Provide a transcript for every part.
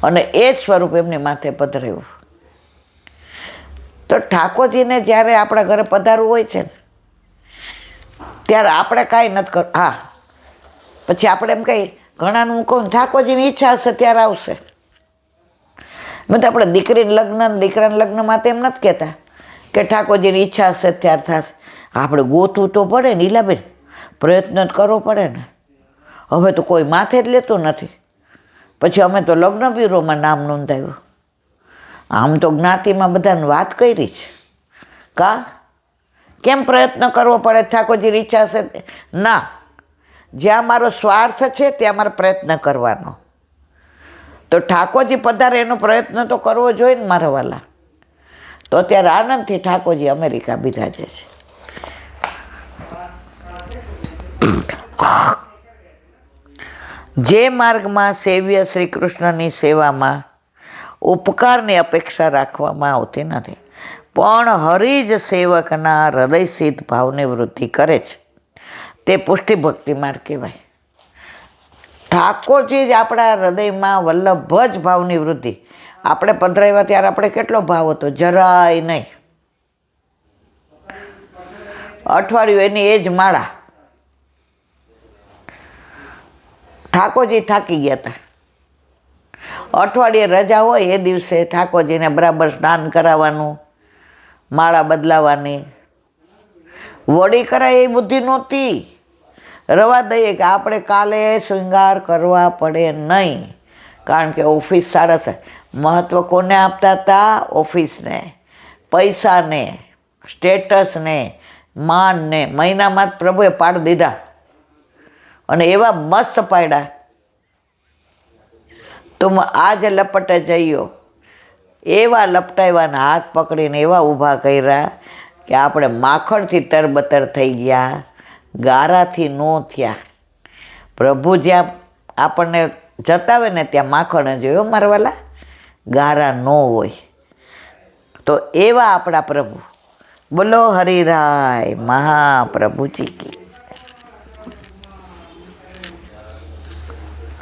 અને એ જ સ્વરૂપ એમની માથે પધરાવ્યું. તો ઠાકોરજીને જ્યારે આપણા ઘરે પધારવું હોય છે ને ત્યારે આપણે કાંઈ નથી કર. હા, પછી આપણે એમ કહીએ, ઘણાનું હું કહું ઠાકોરજીની ઈચ્છા હશે ત્યારે આવશે. મેં તો આપણે દીકરાના લગ્નમાં તો એમ નથી કહેતા કે ઠાકોરજીની ઈચ્છા હશે ત્યારે થશે. આપણે ગોતવું તો પડે ને ઈલાબેન, પ્રયત્ન જ કરવો પડે ને. હવે તો કોઈ માથે જ લેતું નથી. પછી અમે તો લગ્ન બ્યુરોમાં નામ નોંધાવ્યું. આમ તો જ્ઞાતિમાં બધાને વાત કરી છે. કેમ પ્રયત્ન કરવો પડે? ઠાકોરજીની ઈચ્છા હશે ના. જ્યાં મારો સ્વાર્થ છે ત્યાં મારે પ્રયત્ન કરવાનો. તો ઠાકોરજી પધારે એનો પ્રયત્ન તો કરવો જોઈએ ને મારા વાલા. તો અત્યારે આનંદથી ઠાકોરજી અમેરિકા બિરાજે છે. જે માર્ગમાં સેવ્ય શ્રી કૃષ્ણની સેવામાં ઉપકારની અપેક્ષા રાખવામાં આવતી નથી, પણ હરિ જ સેવકના હૃદયસિદ્ધ ભાવની વૃદ્ધિ કરે છે, તે પુષ્ટિ ભક્તિ માર્ગ કહેવાય. ઠાકોરજી જ આપણા હૃદયમાં વલ્લભ જ ભાવની વૃદ્ધિ. આપણે પધરાવ્યા ત્યારે આપણે કેટલો ભાવ હતો? જરાય નહીં. અઠવાડિયું એની એ જ માળા. ઠાકોરજી થાકી ગયા હતા. અઠવાડિયે રજા હોય એ દિવસે ઠાકોરજીને બરાબર સ્નાન કરાવવાનું, માળા બદલાવાની. વળી કરાય એ બુદ્ધિ નહોતી. રવા દઈએ કે આપણે કાલે શૃંગાર કરવા પડે નહીં, કારણ કે ઓફિસ સારસ. મહત્ત્વ કોને આપતા હતા? ઓફિસને, પૈસાને, સ્ટેટસને, માનને. મહિનામાં જ પ્રભુએ પાડી દીધા અને એવા મસ્ત પાડ્યા. તું આજે લપટે જઈયો, એવા લપટાવ્યાને હાથ પકડીને એવા ઊભા કર્યા કે આપણે માખણથી તરબતર થઈ ગયા, ગારાથી ન થયા. પ્રભુ જ્યાં આપણને જતાવે ને ત્યાં માખણ જ હોય મારા વાલા, ગારા ન હોય. તો એવા આપણા પ્રભુ. બોલો હરિરાય મહાપ્રભુજી કી.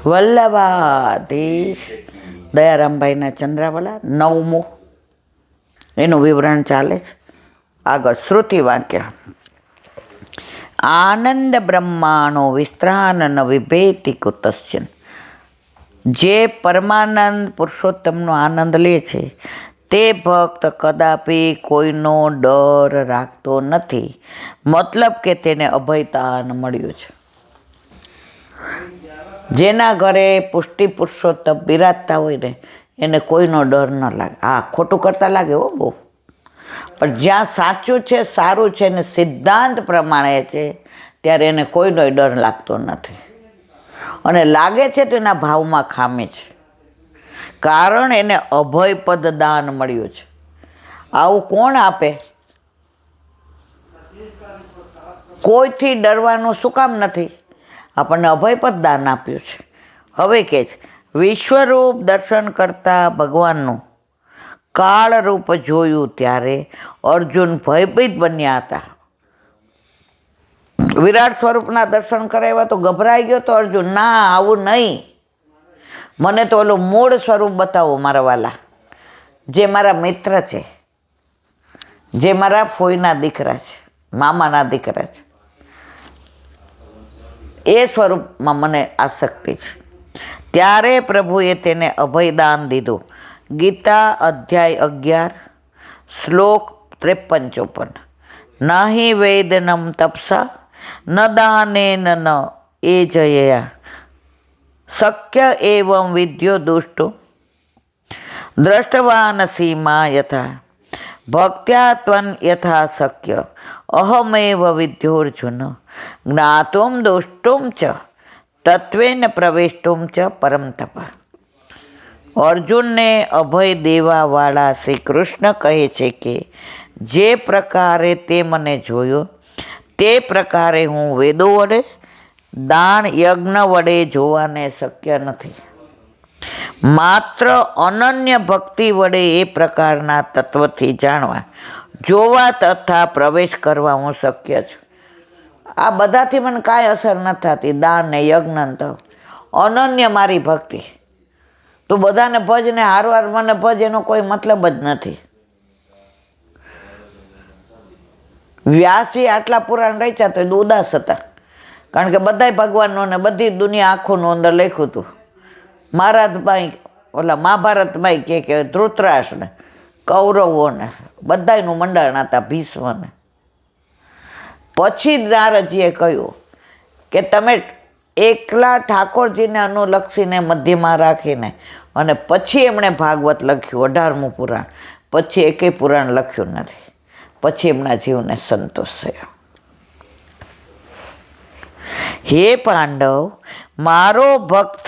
વલ્લભાધીશ દયારામભાઈના ચંદ્રાવાલા 9મું એનું વિવરણ ચાલે છે. આગળ શ્રુતિ વાક્ય. આનંદ બ્રહ્માણો વિસ્ત્રાનન વિભેતિ કુતસ્ય. જે પરમાનંદ પુરુષોત્તમનો આનંદ લે છે તે ભક્ત કદાપી કોઈનો ડર રાખતો નથી. મતલબ કે તેને અભયદાન મળ્યું છે. જેના ઘરે પુષ્ટિ પુરુષોત્તમ બિરાજતા હોય ને એને કોઈનો ડર ન લાગે. હા, ખોટું કરતા લાગે હો બહુ, પણ જ્યાં સાચું છે, સારું છે ને સિદ્ધાંત પ્રમાણે છે ત્યારે એને કોઈનો ડર લાગતો નથી. અને લાગે છે તો એના ભાવમાં ખામી છે, કારણ એને અભયપદ દાન મળ્યું છે. આવું કોણ આપે? કોઈથી ડરવાનું શું કામ નથી? આપણને અભયપદ દાન આપ્યું છે. હવે કે છે વિશ્વરૂપ દર્શન કરતા ભગવાનનું કાળરૂપ જોયું ત્યારે અર્જુન ભયભીત બન્યા હતા. વિરાટ સ્વરૂપના દર્શન કરાવ્યા તો ગભરાઈ ગયો તો અર્જુન. ના, આવું નહીં, મને તો ઓલું મૂળ સ્વરૂપ બતાવો મારા વાલા, જે મારા મિત્ર છે, જે મારા ફોઈના દીકરા છે, મામાના દીકરા છે. એ સ્વરૂપમાં મને આસક્તિ છે. ત્યારે પ્રભુએ તેને અભયદાન દીધું. ગીતા અધ્યાય 11 શ્લોક 53-54. નાહી વેદનમ તપસા ન દાનેન ન એ જયા શક્ય એવં વિદ્યો દુષ્ટો દ્રષ્ટવાન સીમા યથા ભક્ત્યા ત્વન યથા શક્ય અહમેવ વિદ્યોર્જુન જ્ઞાતુમ દુષ્ટુમ ચ તત્વેન પ્રવેષ્ટુમ ચ પરમ તપ. અર્જુનને અભય દેવાવાળા શ્રી કૃષ્ણ કહે છે કે જે પ્રકારે તે મને જોયો તે પ્રકારે હું વેદો વડે, દાન યજ્ઞ વડે જોવાને શક્ય નથી. માત્ર અનન્ય ભક્તિ વડે એ પ્રકારના તત્વથી જાણવા, જોવા તથા પ્રવેશ કરવા હું શક્ય છું. આ બધાથી મને કાંઈ અસર નથી થતી, દાન ને યજ્ઞ તો. અનન્ય મારી ભક્તિ, તું બધાને ભજ ને હારવાર મને ભજ, એનો કોઈ મતલબ જ નથી. વ્યાસી આટલા પુરાણ રચ્યા તો ઉદાસ હતા, કારણ કે બધાય ભગવાનનો ને બધી દુનિયા આખુંનું અંદર લખ્યું હતું. મહારાજભાઈ ઓલા મહાભારતભાઈ કે ધૃતરાષ્ટ્ર ને કૌરવોને બધાયનું મંડાણ હતા, ભીષ્મને. પછી નારદજીએ કહ્યું કે તમે એકલા ઠાકોરજીને અનુલક્ષીને મધ્યમાં રાખીને, અને પછી એમણે ભાગવત લખ્યું 18મું પુરાણ. પછી એકેય પુરાણ લખ્યું નથી. પછી એમના જીવને સંતોષ થયો. હે પાંડવ, મારો ભક્ત,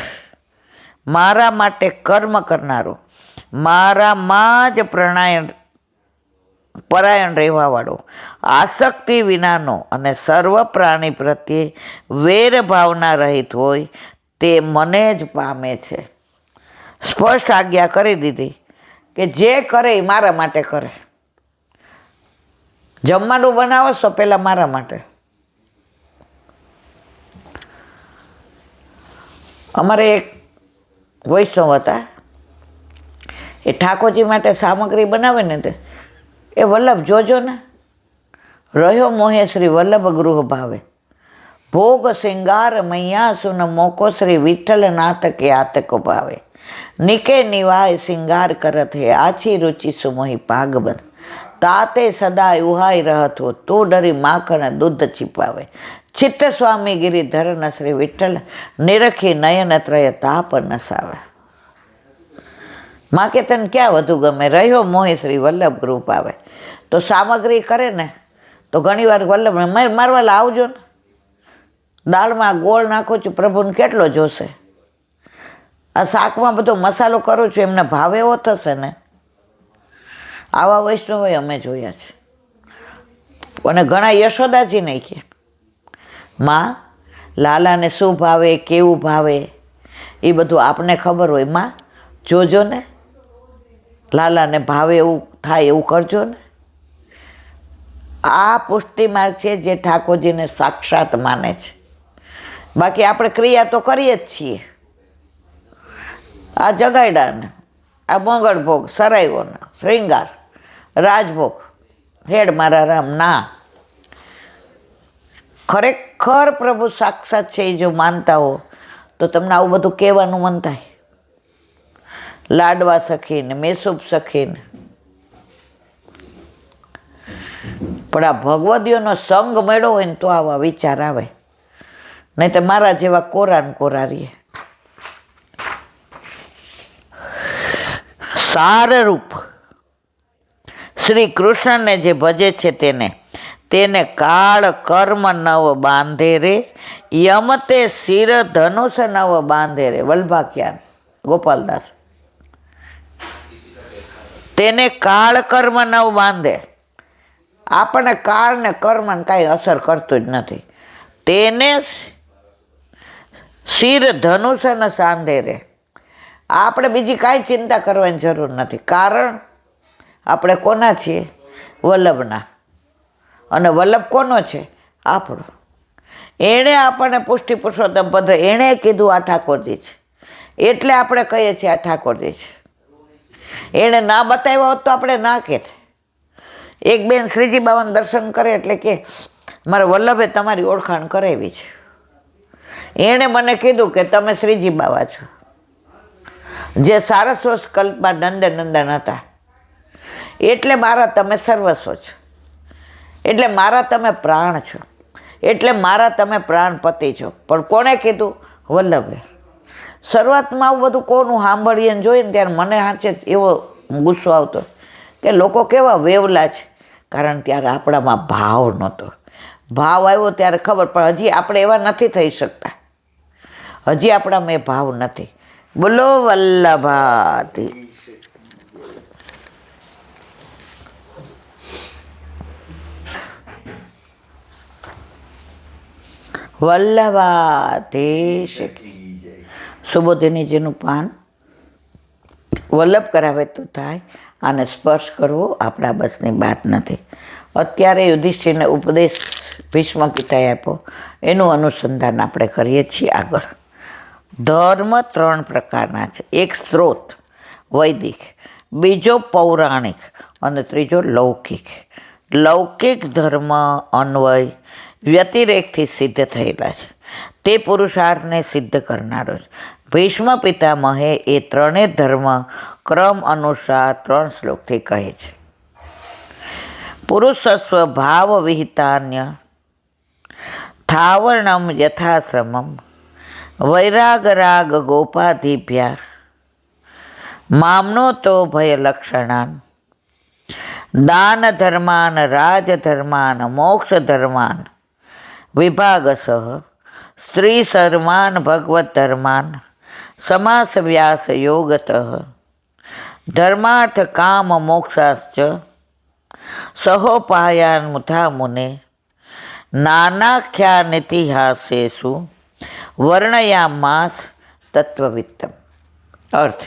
મારા માટે કર્મ કરનારો, મારામાં જ પરાયણ રહેવાવાળો, આસક્તિ વિનાનો અને સર્વ પ્રાણી પ્રત્યે વેર ભાવના રહિત હોય તે મને જ પામે છે. સ્પષ્ટ આજ્ઞા કરી દીધી કે જે કરે એ મારા માટે કરે. જમવાનું બનાવો છો પહેલાં મારા માટે. અમારે એક વૈષ્ણવ હતા, એ ઠાકોરજી માટે સામગ્રી બનાવે ને તે એ વલ્લભ જોજો ને, રહ્યો મોહે શ્રી વલ્લભ ગૃહ ભાવે, ભોગ સિંગાર મૈયા સુન મોકો શ્રી વિઠ્ઠલ નાથ કે આતકો ભાવે, નિકે નિવાય સિંગાર કરત હે આછી રુચિ સુમોહી પાગબન, તાતે સદા ઉહાઈ રહત હો તો ડરી માખણ દૂધ छिपावे, ચિત્ત સ્વામી ગિરિધર ન શ્રી વિઠ્ઠલ નિરખી નયન ત્રય તાપ નસાવે. માં કે તને ક્યાં વધુ ગમે? રહ્યો મોહે શ્રી વલ્લભ ગ્રુપ આવે. તો સામગ્રી કરે ને તો ઘણીવાર વલ્લભ મારવાલા આવજો ને, દાળમાં ગોળ નાખું છું, પ્રભુને કેટલો જોશે. આ શાકમાં બધો મસાલો કરું છું, એમને ભાવ એવો થશે ને. આવા વૈષ્ણવો અમે જોયા છે. અને ઘણા યશોદાજી નહીં કે માં લાલાને શું ભાવે, કેવું ભાવે, એ બધું આપને ખબર હોય. માં જોજો ને, લાલાને ભાવે એવું થાય એવું કરજો ને. આ પુષ્ટિ માર્ગ છે જે ઠાકોરજીને સાક્ષાત માને છે. બાકી આપણે ક્રિયા તો કરીએ જ છીએ. આ જગાડ્યાને, આ મંગળ ભોગ, સરાઈઓને, શ્રૃંગાર, રાજભોગ, હેડ મારા રામ. ના, ખરેખર પ્રભુ સાક્ષાત છે એ જો માનતા હો તો તમને આવું બધું કહેવાનું મન થાય. લાડવા સખીને, મેસૂબ સખીને. પણ આ ભગવદીઓનો સંગ મળ્યો હોય ને તો આવા વિચાર આવે, નહીં તો મારા જેવા કોરા ને કોરા રહીએ. સારરૂપ શ્રી કૃષ્ણને જે ભજે છે તેને કાળ કર્મ નવ બાંધે રે, યમતે શિર ધનુષ નવ બાંધે રે. વલ્ભાખ્યાન ગોપાલદાસ. તેને કાળ કર્મ નવ બાંધે. આપણને કાળ ને કર્મને કાંઈ અસર કરતું જ નથી. તેને શિર ધનુષ ને સાંધે રે. આપણે બીજી કાંઈ ચિંતા કરવાની જરૂર નથી, કારણ આપણે કોના છીએ? વલ્લભના. અને વલ્લભ કોનો છે? આપણો. એણે આપણને પુષ્ટિ પુરુષોત્તમ પદ એણે કીધું આ ઠાકોરજી છે, એટલે આપણે કહીએ છીએ આ ઠાકોરજી છે. એણે ના બતાવ્યા હોત તો આપણે ના કહેત. એક બેન શ્રીજી બાબાના દર્શન કરે એટલે કે મારા વલ્લભે તમારી ઓળખાણ કરાવી છે. એણે મને કીધું કે તમે શ્રીજી બાબા છો, જે સારસ્વત કલ્પમાં નંદન હતા. એટલે મારા તમે સર્વસ્વ છો, એટલે મારા તમે પ્રાણ છો, એટલે મારા તમે પ્રાણપતિ છો. પણ કોણે કીધું? વલ્લભે. શરૂઆતમાં આવું બધું કોનું સાંભળીએ ને જોઈએ ને ત્યારે મને સાચે એવો ગુસ્સો આવતો કે લોકો કેવા વેવલા છે. કારણ ત્યારે આપણામાં ભાવ નહોતો. ભાવ આવ્યો ત્યારે ખબર, પણ હજી આપણે એવા નથી થઈ શકતા. હજી આપણામાં એ ભાવ નથી. બોલો વલ્લભાતી. વલ્લભાધીશ. સુબોધિનીજીનું પાન વલ્લભ કરાવે તો થાય. આને સ્પર્શ કરવો આપણા બસની વાત નથી. અત્યારે યુધિષ્ઠિરને ઉપદેશ ભીષ્મ પિતાએ આપ્યો, એનું અનુસંધાન આપણે કરીએ છીએ આગળ. ધર્મ ત્રણ પ્રકારના છે. એક સ્ત્રોત વૈદિક, બીજો પૌરાણિક અને ત્રીજો લૌકિક. લૌકિક ધર્મ અન્વય વ્યતિરેકથી સિદ્ધ થયેલા છે. તે પુરુષાર્થને સિદ્ધ કરનારો છે. ભીષ્મ પિતામહે એ ત્રણેય ધર્મ ક્રમ અનુસાર 3 શ્લોકથી કહે છે. પુરુષસ્વ ભાવ વિહિતાન્ય થાવર્ણમ યથાશ્રમમ વૈરાગ રાગ ગોપાધિભ્યા મામનો તો ભયલક્ષણાન દાન ધર્માન રાજધર્માન મોક્ષ ધર્માન વિભાગસઃ સ્ત્રી સર્માન ભગવત ધર્માન સમાસ વ્યાસ યોગત ધર્માર્થ કામ મોક્ષાશ્ચ સહોપાયાન મુથા મુને નાનાખ્યાનિતિહાસેષુ વર્ણયામાસ તત્વવિત્તમ. અર્થ: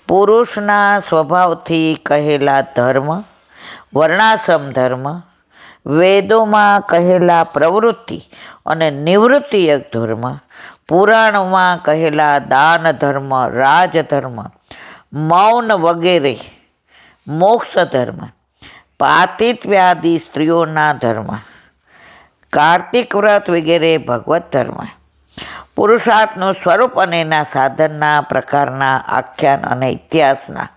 પુરુષના સ્વભાવથી કહેલા ધર્મ, વર્ણાશ્રમ ધર્મ, વેદોમાં કહેલા પ્રવૃત્તિ અને નિવૃત્તિયક ધર્મ, પુરાણમાં કહેલા દાન ધર્મ, રાજધર્મ, મૌન વગેરે મોક્ષ ધર્મ, પાતિત્વ્યાદિ સ્ત્રીઓના ધર્મ, કાર્તિક વ્રત વગેરે ભગવત ધર્મ, પુરુષાર્થનું સ્વરૂપ અને એના સાધનના પ્રકારના આખ્યાન અને ઇતિહાસના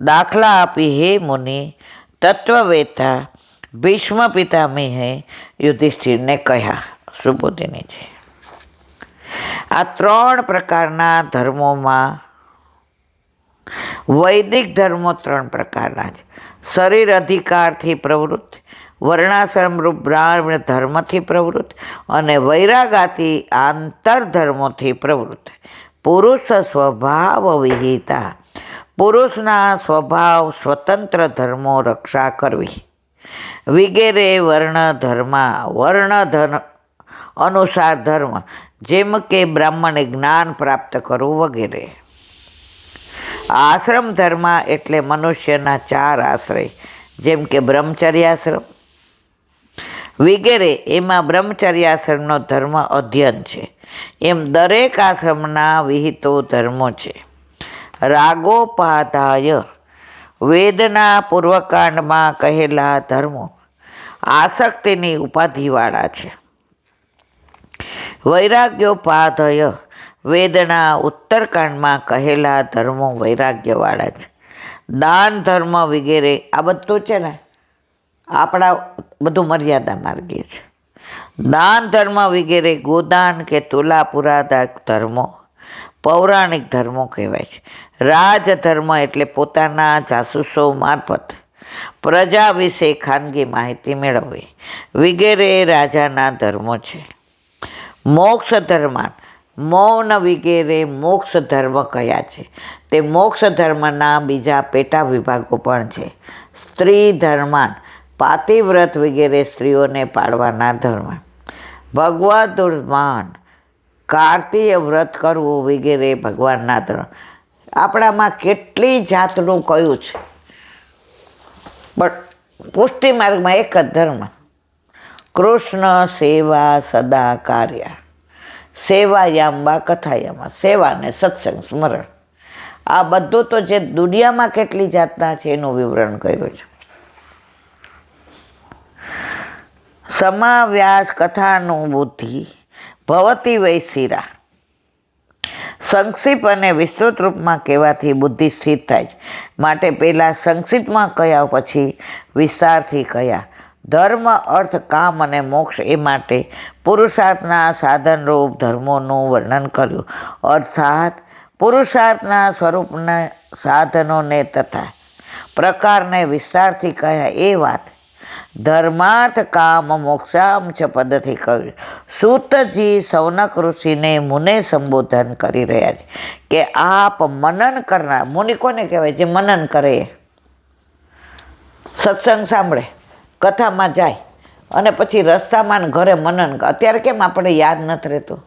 દાખલા આપી હે મુનિ તત્વવેતા ભીષ્મ પિતામહે યુધિષ્ઠિરને કહ્યા. સુબોધિની છે. આ 3 પ્રકારના ધર્મોમાં વૈદિક ધર્મો 3 પ્રકારના છે. શરીર અધિકારથી પ્રવૃત્ત, વર્ણાશ્રમ રૂપ બ્રાહ્મણ ધર્મથી પ્રવૃત્ત અને વૈરાગાથી આંતરધર્મોથી પ્રવૃત્ત. પુરુષ સ્વભાવ વિહિતા, પુરુષના સ્વભાવ સ્વતંત્ર ધર્મો રક્ષા કરવી વગેરે વર્ણ અનુસાર ધર્મ, જેમ કે બ્રાહ્મણે જ્ઞાન પ્રાપ્ત કરવું વગેરે. આશ્રમ ધર્મ એટલે મનુષ્યના 4 આશ્રય, જેમ કે બ્રહ્મચર્યાશ્રમ વગેરે. એમાં બ્રહ્મચર્યાશ્રમનો ધર્મ અધ્યયન છે. એમ દરેક આશ્રમના વિહિતો ધર્મો છે. રાગોપાધાય વેદના પૂર્વકાંડમાં કહેલા ધર્મો આસક્તિની ઉપાધિવાળા છે. વૈરાગ્યોપાધય વેદના ઉત્તરકાંડમાં કહેલા ધર્મો વૈરાગ્યવાળા છે. દાન ધર્મ વગેરે આ બધું છે ને આપણા બધું મર્યાદા માર્ગીય છે. દાન ધર્મ વગેરે ગોદાન કે તુલાપુરાદા ધર્મો પૌરાણિક ધર્મો કહેવાય છે. રાજધર્મ એટલે પોતાના જાસૂસો મારફત પ્રજા વિશે ખાનગી માહિતી મેળવવી વગેરે રાજાના ધર્મો છે. મોક્ષ ધર્માન મૌન વગેરે મોક્ષ ધર્મ કયા છે. તે મોક્ષ ધર્મના બીજા પેટા વિભાગો પણ છે. સ્ત્રી ધર્માન પાતિવ્રત વગેરે સ્ત્રીઓને પાળવાના ધર્મ. ભગવત ધર્માન કાર્તિય વ્રત કરવું વગેરે ભગવાનના ધર્મ. આપણામાં કેટલી જાતનું કયું છે, પણ પુષ્ટિ માર્ગમાં એક જ ધર્મ કૃષ્ણ સેવા સદા કાર્ય સેવાયામ્બા કથાયામાં. સેવા ને સત્સંગ સ્મરણ આ બધું તો જે દુનિયામાં કેટલી જાતના છે એનું વિવરણ કર્યું છે. સમાવ્યાસ કથાનું બુદ્ધિ ભવતી વૈશિરા. સંક્ષિપ્ત અને વિસ્તૃત રૂપમાં કહેવાથી બુદ્ધિ સ્થિર થાય છે. માટે પહેલાં સંક્ષિપ્તમાં કયા પછી વિસ્તારથી કયા. ધર્મ અર્થ કામ અને મોક્ષ એ માટે પુરુષાર્થના સાધનરૂપ ધર્મોનું વર્ણન કર્યું. અર્થાત પુરુષાર્થના સ્વરૂપના સાધનોને તથા પ્રકારને વિસ્તારથી કહ્યા એ વાત ધર્માર્થ કામ મોક્ષામ ચ પદથી કહ્યું. સૂતજી સૌનક ઋષિને મુને સંબોધન કરી રહ્યા છે કે આપ મનન કરનાર. મુનિ કોને કહેવાય? જે મનન કરે, સત્સંગ સાંભળે, કથામાં જાય અને પછી રસ્તામાં ઘરે મનન. અત્યારે કેમ આપણે યાદ નથી રહેતું?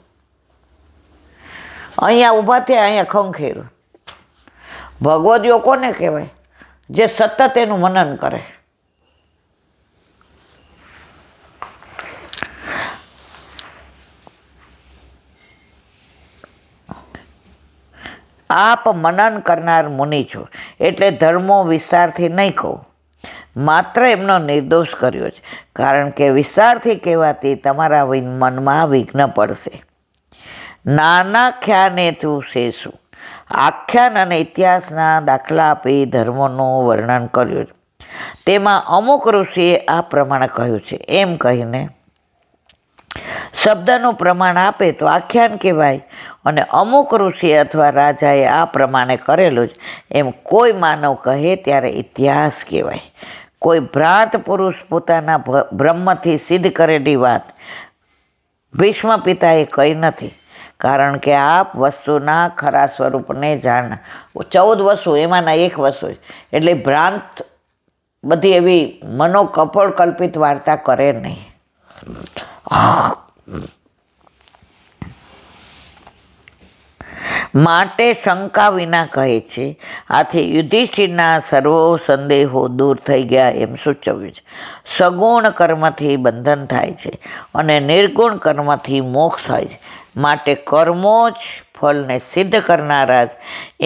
અહીંયા ઊભા થયા, અહીંયા ખંખેર્યું. ભગવદીઓ કોને કહેવાય? જે સતત એનું મનન કરે. આપ મનન કરનાર મુનિ છો, એટલે ધર્મો વિસ્તારથી નહીં કહું, માત્ર એમનો નિર્દોષ કર્યો છે. કારણ કે વિસ્તારથી કહેવાથી તમારા મનમાં વિઘ્ન પડશે. નાનાખ્યાને તું શેષું, આખ્યાન અને ઇતિહાસના દાખલા આપી ધર્મોનું વર્ણન કર્યું છે. તેમાં અમુક ઋષિએ આ પ્રમાણે કહ્યું છે એમ કહીને શબ્દનું પ્રમાણ આપે તો આખ્યાન કહેવાય, અને અમુક ઋષિ અથવા રાજાએ આ પ્રમાણે કરેલું જ એમ કોઈ માનવ કહે ત્યારે ઇતિહાસ કહેવાય. કોઈ ભ્રાંત પુરુષ પોતાના બ્રહ્મથી સિદ્ધ કરેલી વાત ભીષ્મ પિતાએ કહી નથી. કારણ કે આપ વસ્તુના ખરા સ્વરૂપને જાણ 14 વસ્તુ એમાંના એક વસ્તુ, એટલે ભ્રાંત બધી એવી મનોકપોળ કલ્પિત વાર્તા કરે નહીં. માટે શંકા વિના કહે છે. આથી યુધિષ્ઠિરના સર્વો સંદેહો દૂર થઈ ગયા એમ સૂચવ્યું છે. સગુણ કર્મથી બંધન થાય છે અને નિર્ગુણ કર્મથી મોક્ષ થાય છે. માટે કર્મો જ ફળને સિદ્ધ કરનારા જ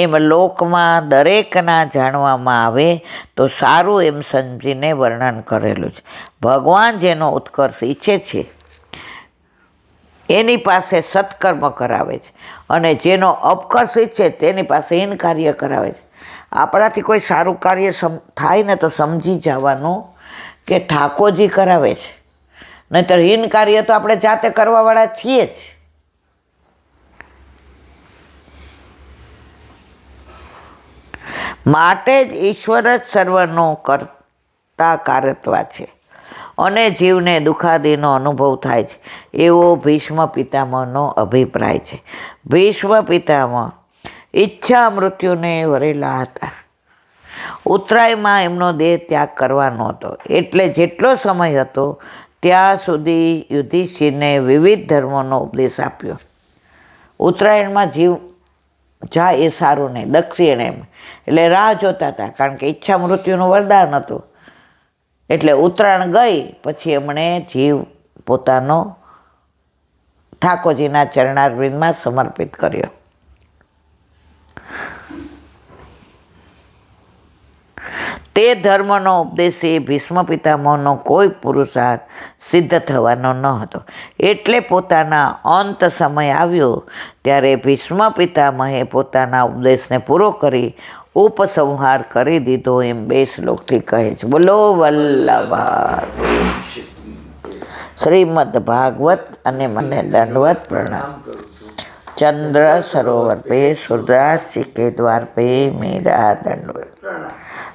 એમ લોકમાં દરેકના જાણવામાં આવે તો સારું એમ સમજીને વર્ણન કરેલું છે. ભગવાન જેનો ઉત્કર્ષ ઈચ્છે છે એની પાસે સત્કર્મ કરાવે છે, અને જેનો અપકર્ષ ઈચ્છે તેની પાસે હીન કાર્ય કરાવે છે. આપણાથી કોઈ સારું કાર્ય થાય ને તો સમજી જવાનું કે ઠાકોરજી કરાવે છે, નહીંતર હીન કાર્ય તો આપણે જાતે કરવાવાળા છીએ જ. માટે જ ઈશ્વર જ સર્વનો કરતા કારત્વ છે અને જીવને દુઃખાદીનો અનુભવ થાય છે એવો ભીષ્મ પિતામહનો અભિપ્રાય છે. ભીષ્મ પિતામહ ઈચ્છા મૃત્યુને વરેલા હતા. ઉત્તરાયણમાં એમનો દેહ ત્યાગ કરવાનો હતો, એટલે જેટલો સમય હતો ત્યાં સુધી યુધિષ્ઠિરને વિવિધ ધર્મોનો ઉપદેશ આપ્યો. ઉત્તરાયણમાં જીવ જાય એ સારું નહીં, દક્ષિણ એમ એટલે રાહ જોતા હતા, કારણ કે ઈચ્છા મૃત્યુનું વરદાન હતું. એટલે ઉત્તરાયણ ગઈ પછી એમણે જીવ પોતાનો ઠાકોરજીના ચરણારવિંદમાં સમર્પિત કર્યો. તે ધર્મનો ઉપદેશી ભીષ્મ પિતામહનો કોઈ પુરુષાર્થ સિદ્ધ થવાનો ન હતો. એટલે પોતાના અંત સમય આવ્યો ત્યારે ભીષ્મ પિતામહે પોતાના ઉપદેશને પૂરો કરી ઉપસંહાર કરી દીધો એમ 2 શ્લોકથી કહે છે. બોલો વલ્લભા શ્રીમદ ભાગવત. અને મને દંડવત પ્રણામ. चंद्र सरोवर पे सूर्यास्त के द्वार पे मेरा दंडवत,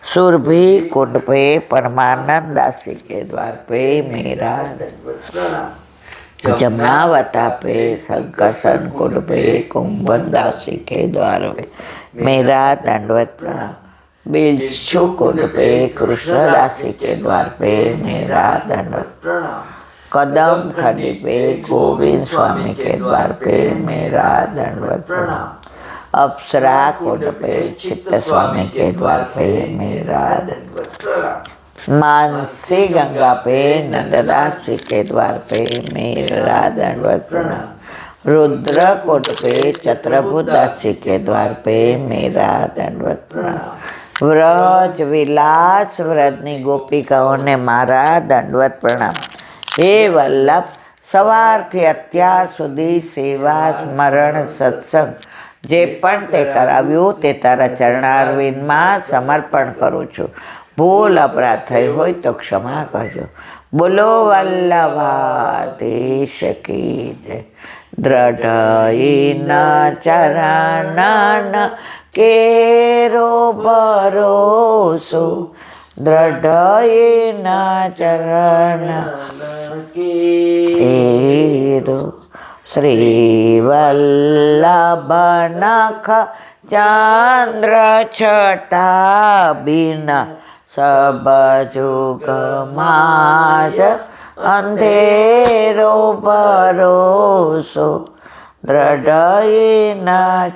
सुरभि कुंड पे परमानंद दासी के द्वार पे मेरा दंडवत, जमुनावता पे संकर्षण कुंड पे कुंभन दासी के द्वार पे मेरा दंडवत प्रणाम, बिच्छू कुंड पे कृष्ण दासी के द्वार पे मेरा दंडवत प्रणाम, कदम खड़ी पे गोविंद स्वामी के द्वार पे मेरा दंडवत प्रणाम, अप्सरा कुंड पे चित्त स्वामी के द्वार पे मेरा दंडवत प्रणाम, मानसी गंगा पे नंददासी के द्वार पे मेरा दंडवत प्रणाम, रुद्र कुंड पे चत्रभुज दासी के द्वार पे मेरा दंडवत प्रणाम, व्रज विलास व्रजनी गोपिकाओने मारा दंडवत प्रणाम। हे वल्लभ, સવારથી અત્યાર સુધી સેવા સ્મરણ સત્સંગ જે પણ તે કરાવ્યું તે તારા ચરણારવિંદમાં સમર્પણ કરું છું. ભૂલ અપરાધ થઈ હોય તો ક્ષમા કરજો. બોલો વલ્લભાધીશ કી જય. દ્રઢઈન ચરણ કેરો ભરોસો, દ્રઢઈન ચરણ કેરો, શ્રી વલ્લભ નખ ચંદ્ર છટા બિન સબ જુગ માજ અંધેરો ભરોસો, દ્રઢઈન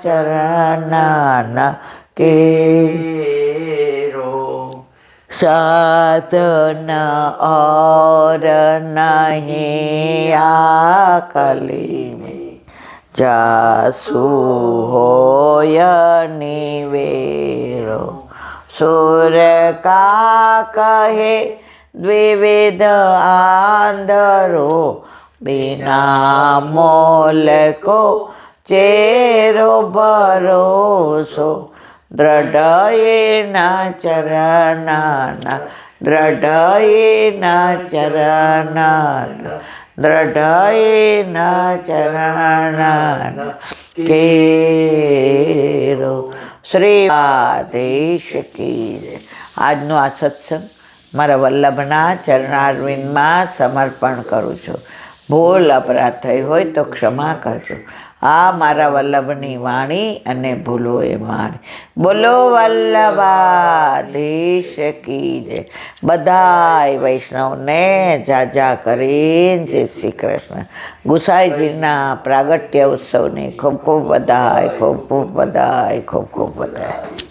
ચરણ કેરો, साधन और नहीं आकली में જાસુ હોય નિવેરો સુર કા કહે દ્વિવિધ આંધરો બિના મોલ કો ચેરો ભરોસો દ્રઢ એના ચરણાના દ્રઢ એના ચરણાના દ્રઢ એના ચરણાના કેરો શ્રી આદેશ કી જય. આજનો આ સત્સંગ મારા વલ્લભના ચરણારવિંદમાં સમર્પણ કરું છું. ભૂલ અપરાધ થઈ હોય તો ક્ષમા કરજો. આ મારા વલ્લભની વાણી અને ભૂલો એ મારી. બોલો વલ્લભાધીશ કી જય. બધાય વૈષ્ણવને જાજા કરીને જય શ્રી કૃષ્ણ. ગુસાઈજીના પ્રાગટ્ય ઉત્સવની ખૂબ ખૂબ બધાય, ખૂબ ખૂબ બધાય, ખૂબ ખૂબ બધાય.